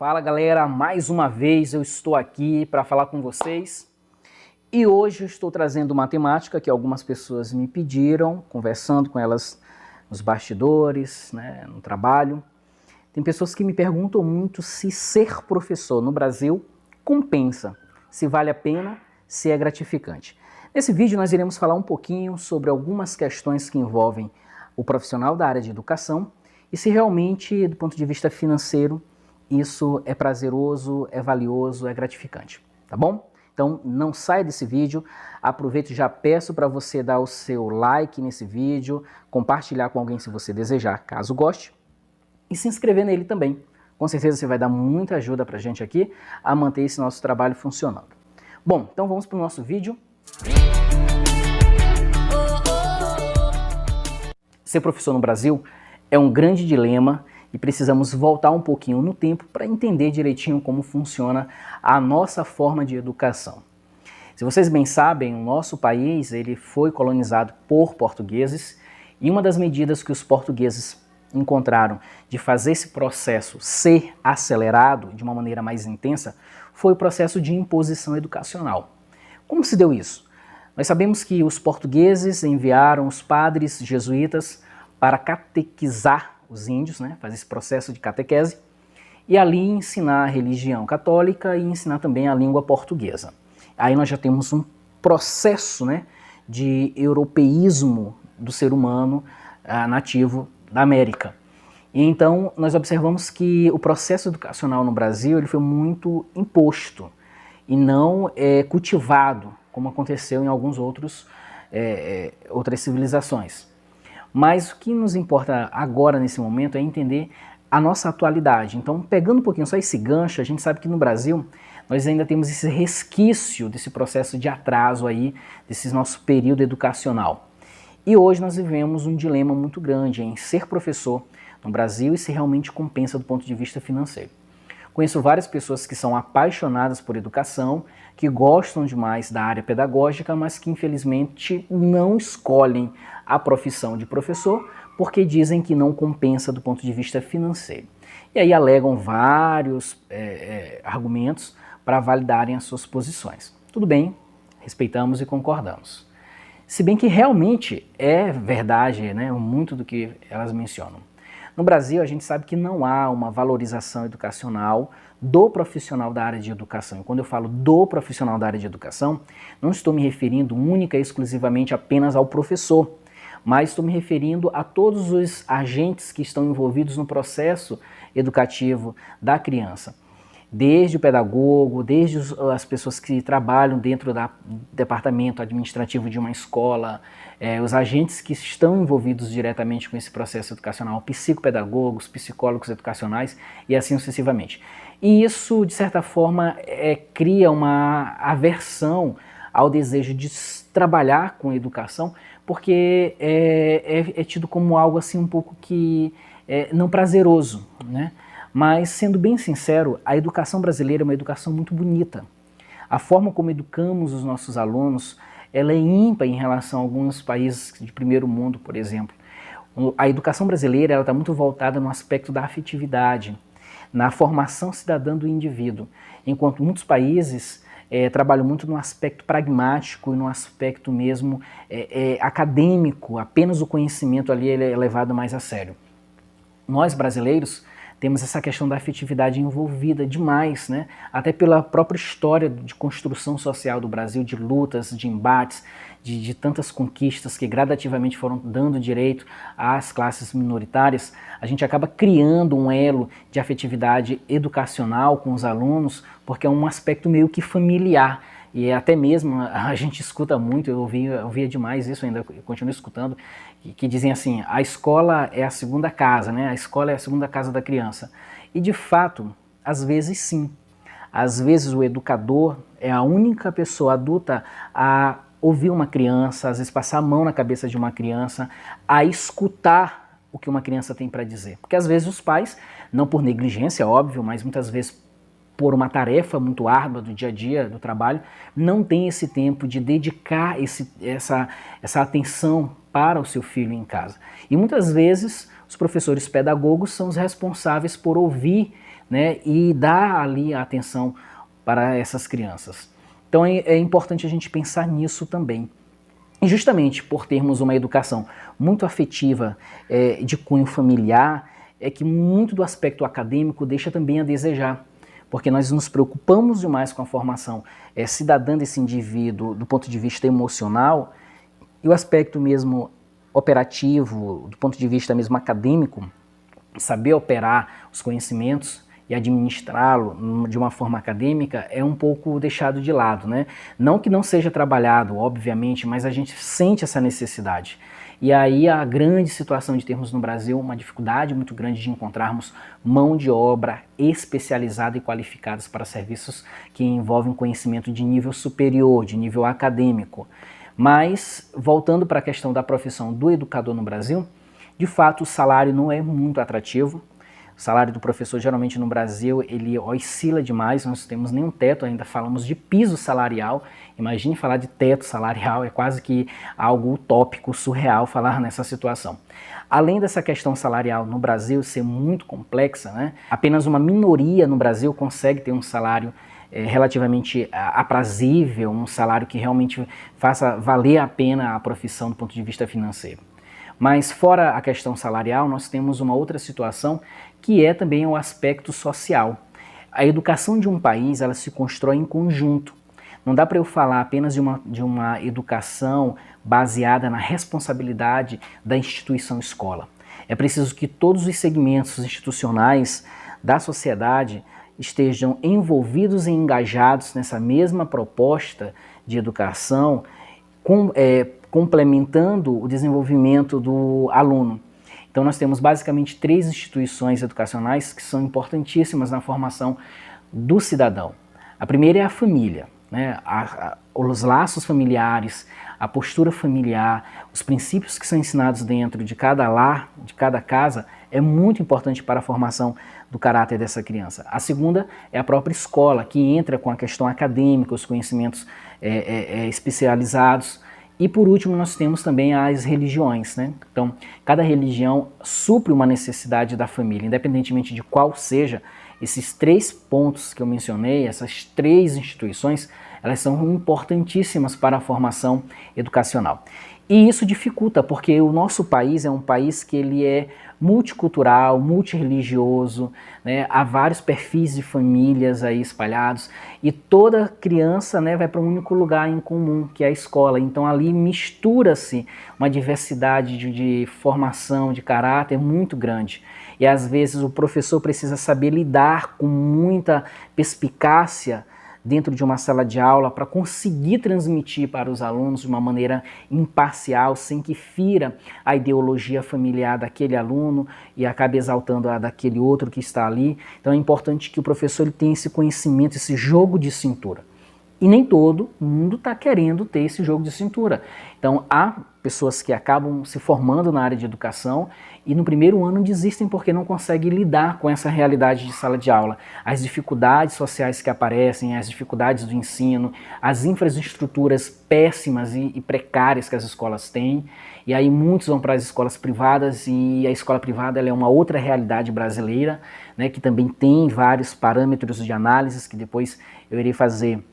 Fala galera, mais uma vez eu estou aqui para falar com vocês e hoje eu estou trazendo uma temática que algumas pessoas me pediram, conversando com elas nos bastidores, no trabalho. Tem pessoas que me perguntam muito se ser professor no Brasil compensa, se vale a pena, se é gratificante. Nesse vídeo nós iremos falar um pouquinho sobre algumas questões que envolvem o profissional da área de educação e se realmente, do ponto de vista financeiro, isso é prazeroso, é valioso, é gratificante, tá bom? Então não saia desse vídeo, aproveite e já peço para você dar o seu like nesse vídeo, compartilhar com alguém se você desejar, caso goste, e se inscrever nele também. Com certeza você vai dar muita ajuda para a gente aqui a manter esse nosso trabalho funcionando. Bom, então vamos para o nosso vídeo. Ser professor no Brasil é um grande dilema e precisamos voltar um pouquinho no tempo para entender direitinho como funciona a nossa forma de educação. Se vocês bem sabem, o nosso país ele foi colonizado por portugueses e uma das medidas que os portugueses encontraram de fazer esse processo ser acelerado de uma maneira mais intensa foi o processo de imposição educacional. Como se deu isso? Nós sabemos que os portugueses enviaram os padres jesuítas para catequizar os índios, fazer esse processo de catequese, e ali ensinar a religião católica e ensinar também a língua portuguesa. Aí nós já temos um processo de europeísmo do ser humano nativo da América. E então nós observamos que o processo educacional no Brasil ele foi muito imposto e não cultivado, como aconteceu em alguns outras civilizações. Mas o que nos importa agora, nesse momento, é entender a nossa atualidade. Então, pegando um pouquinho só esse gancho, a gente sabe que no Brasil nós ainda temos esse resquício desse processo de atraso aí, desse nosso período educacional. E hoje nós vivemos um dilema muito grande em ser professor no Brasil e se realmente compensa do ponto de vista financeiro. Conheço várias pessoas que são apaixonadas por educação, que gostam demais da área pedagógica, mas que infelizmente não escolhem a profissão de professor porque dizem que não compensa do ponto de vista financeiro. E aí alegam vários argumentos para validarem as suas posições. Tudo bem, respeitamos e concordamos. Se bem que realmente é verdade, muito do que elas mencionam. No Brasil, a gente sabe que não há uma valorização educacional do profissional da área de educação. E quando eu falo do profissional da área de educação, não estou me referindo única e exclusivamente apenas ao professor, mas estou me referindo a todos os agentes que estão envolvidos no processo educativo da criança. Desde o pedagogo, desde as pessoas que trabalham dentro do departamento administrativo de uma escola, os agentes que estão envolvidos diretamente com esse processo educacional, psicopedagogos, psicólogos educacionais e assim sucessivamente. E isso, de certa forma, cria uma aversão ao desejo de trabalhar com educação, porque é tido como algo assim um pouco que não prazeroso, Mas, sendo bem sincero, a educação brasileira é uma educação muito bonita. A forma como educamos os nossos alunos, ela é ímpar em relação a alguns países de primeiro mundo, por exemplo. A educação brasileira está muito voltada no aspecto da afetividade, na formação cidadã do indivíduo, enquanto muitos países trabalham muito no aspecto pragmático e no aspecto mesmo acadêmico, apenas o conhecimento ali é levado mais a sério. Nós, brasileiros, temos essa questão da afetividade envolvida demais, até pela própria história de construção social do Brasil, de lutas, de embates, de tantas conquistas que gradativamente foram dando direito às classes minoritárias. A gente acaba criando um elo de afetividade educacional com os alunos, porque é um aspecto meio que familiar. E até mesmo a gente escuta muito, eu ouvia demais isso, ainda continuo escutando, que dizem assim, a escola é a segunda casa, a escola é a segunda casa da criança. E de fato, às vezes sim. Às vezes o educador é a única pessoa adulta a ouvir uma criança, às vezes passar a mão na cabeça de uma criança, a escutar o que uma criança tem para dizer. Porque às vezes os pais, não por negligência, óbvio, mas muitas vezes por uma tarefa muito árdua do dia a dia, do trabalho, não tem esse tempo de dedicar essa atenção para o seu filho em casa. E muitas vezes os professores pedagogos são os responsáveis por ouvir né, e dar ali a atenção para essas crianças. Então é importante a gente pensar nisso também. E justamente por termos uma educação muito afetiva, de cunho familiar, é que muito do aspecto acadêmico deixa também a desejar, porque nós nos preocupamos demais com a formação cidadã desse indivíduo do ponto de vista emocional, e o aspecto mesmo operativo, do ponto de vista mesmo acadêmico, saber operar os conhecimentos e administrá-lo de uma forma acadêmica é um pouco deixado de lado, né? Não que não seja trabalhado, obviamente, mas a gente sente essa necessidade. E aí a grande situação de termos no Brasil uma dificuldade muito grande de encontrarmos mão de obra especializada e qualificadas para serviços que envolvem conhecimento de nível superior, de nível acadêmico. Mas, voltando para a questão da profissão do educador no Brasil, de fato o salário não é muito atrativo. O salário do professor, geralmente no Brasil, ele oscila demais, nós não temos nenhum teto, ainda falamos de piso salarial. Imagine falar de teto salarial, é quase que algo utópico, surreal falar nessa situação. Além dessa questão salarial no Brasil ser muito complexa, né, apenas uma minoria no Brasil consegue ter um salário relativamente aprazível, um salário que realmente faça valer a pena a profissão do ponto de vista financeiro. Mas fora a questão salarial, nós temos uma outra situação que é também o aspecto social. A educação de um país, ela se constrói em conjunto. Não dá para eu falar apenas de uma educação baseada na responsabilidade da instituição escola. É preciso que todos os segmentos institucionais da sociedade estejam envolvidos e engajados nessa mesma proposta de educação, complementando o desenvolvimento do aluno. Então nós temos basicamente 3 instituições educacionais que são importantíssimas na formação do cidadão. A primeira é a família, né? Os laços familiares, a postura familiar, os princípios que são ensinados dentro de cada lar, de cada casa, é muito importante para a formação do caráter dessa criança. A segunda é a própria escola, que entra com a questão acadêmica, os conhecimentos especializados. E por último nós temos também as religiões, né? Então cada religião supre uma necessidade da família, independentemente de qual seja. Esses 3 pontos que eu mencionei, essas 3 instituições, elas são importantíssimas para a formação educacional. E isso dificulta, porque o nosso país é um país que ele é multicultural, multirreligioso, né? Há vários perfis de famílias aí espalhados, e toda criança, né, vai para um único lugar em comum, que é a escola. Então ali mistura-se uma diversidade de formação, de caráter muito grande. E às vezes o professor precisa saber lidar com muita perspicácia dentro de uma sala de aula para conseguir transmitir para os alunos de uma maneira imparcial, sem que fira a ideologia familiar daquele aluno e acabe exaltando a daquele outro que está ali. Então é importante que o professor ele tenha esse conhecimento, esse jogo de cintura. E nem todo mundo está querendo ter esse jogo de cintura. Então há pessoas que acabam se formando na área de educação e no primeiro ano desistem porque não conseguem lidar com essa realidade de sala de aula. As dificuldades sociais que aparecem, as dificuldades do ensino, as infraestruturas péssimas e precárias que as escolas têm. E aí muitos vão para as escolas privadas, e a escola privada ela é uma outra realidade brasileira, né, que também tem vários parâmetros de análise que depois eu irei fazer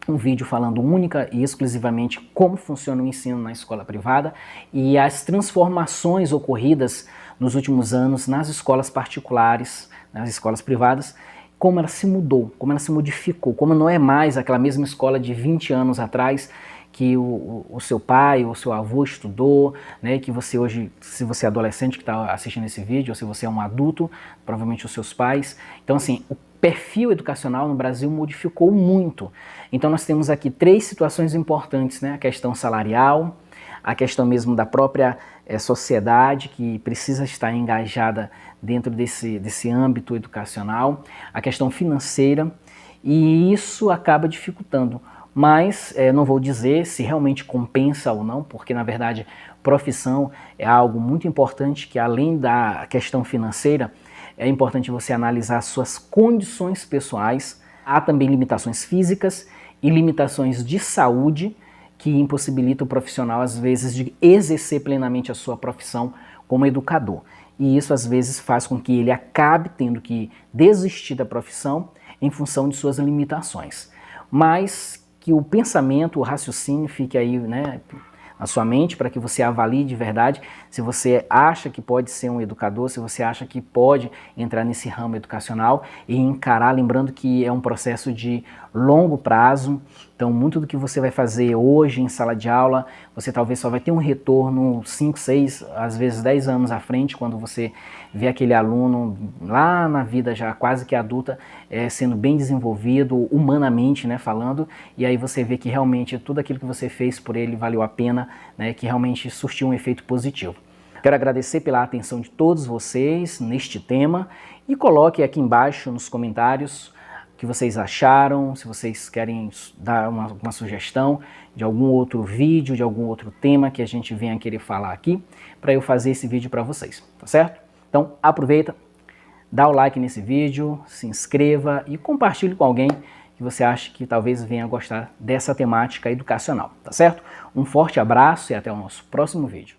um vídeo falando única e exclusivamente como funciona o ensino na escola privada e as transformações ocorridas nos últimos anos nas escolas particulares, nas escolas privadas, como ela se mudou, como ela se modificou, como não é mais aquela mesma escola de 20 anos atrás que o seu pai ou o seu avô estudou, né, que você hoje, se você é adolescente que está assistindo esse vídeo, ou se você é um adulto, provavelmente os seus pais. Então assim, o perfil educacional no Brasil modificou muito. Então nós temos aqui 3 situações importantes, né? A questão salarial, a questão mesmo da própria sociedade que precisa estar engajada dentro desse âmbito educacional, a questão financeira, e isso acaba dificultando. Mas não vou dizer se realmente compensa ou não, porque na verdade profissão é algo muito importante que além da questão financeira, é importante você analisar suas condições pessoais. Há também limitações físicas e limitações de saúde que impossibilitam o profissional, às vezes, de exercer plenamente a sua profissão como educador. e isso às vezes faz com que ele acabe tendo que desistir da profissão em função de suas limitações. Mas que o pensamento, o raciocínio fique aí, né, na sua mente, para que você avalie de verdade se você acha que pode ser um educador, se você acha que pode entrar nesse ramo educacional e encarar, lembrando que é um processo de longo prazo. Então, muito do que você vai fazer hoje em sala de aula, você talvez só vai ter um retorno 5, 6, às vezes 10 anos à frente, quando você vê aquele aluno lá na vida já quase que adulta, sendo bem desenvolvido, humanamente, né, falando, e aí você vê que realmente tudo aquilo que você fez por ele valeu a pena, né, que realmente surtiu um efeito positivo. Quero agradecer pela atenção de todos vocês neste tema e coloque aqui embaixo nos comentários o que vocês acharam, se vocês querem dar uma sugestão de algum outro vídeo, de algum outro tema que a gente venha querer falar aqui, para eu fazer esse vídeo para vocês, tá certo? Então aproveita, dá o like nesse vídeo, se inscreva e compartilhe com alguém que você acha que talvez venha gostar dessa temática educacional, tá certo? Um forte abraço e até o nosso próximo vídeo.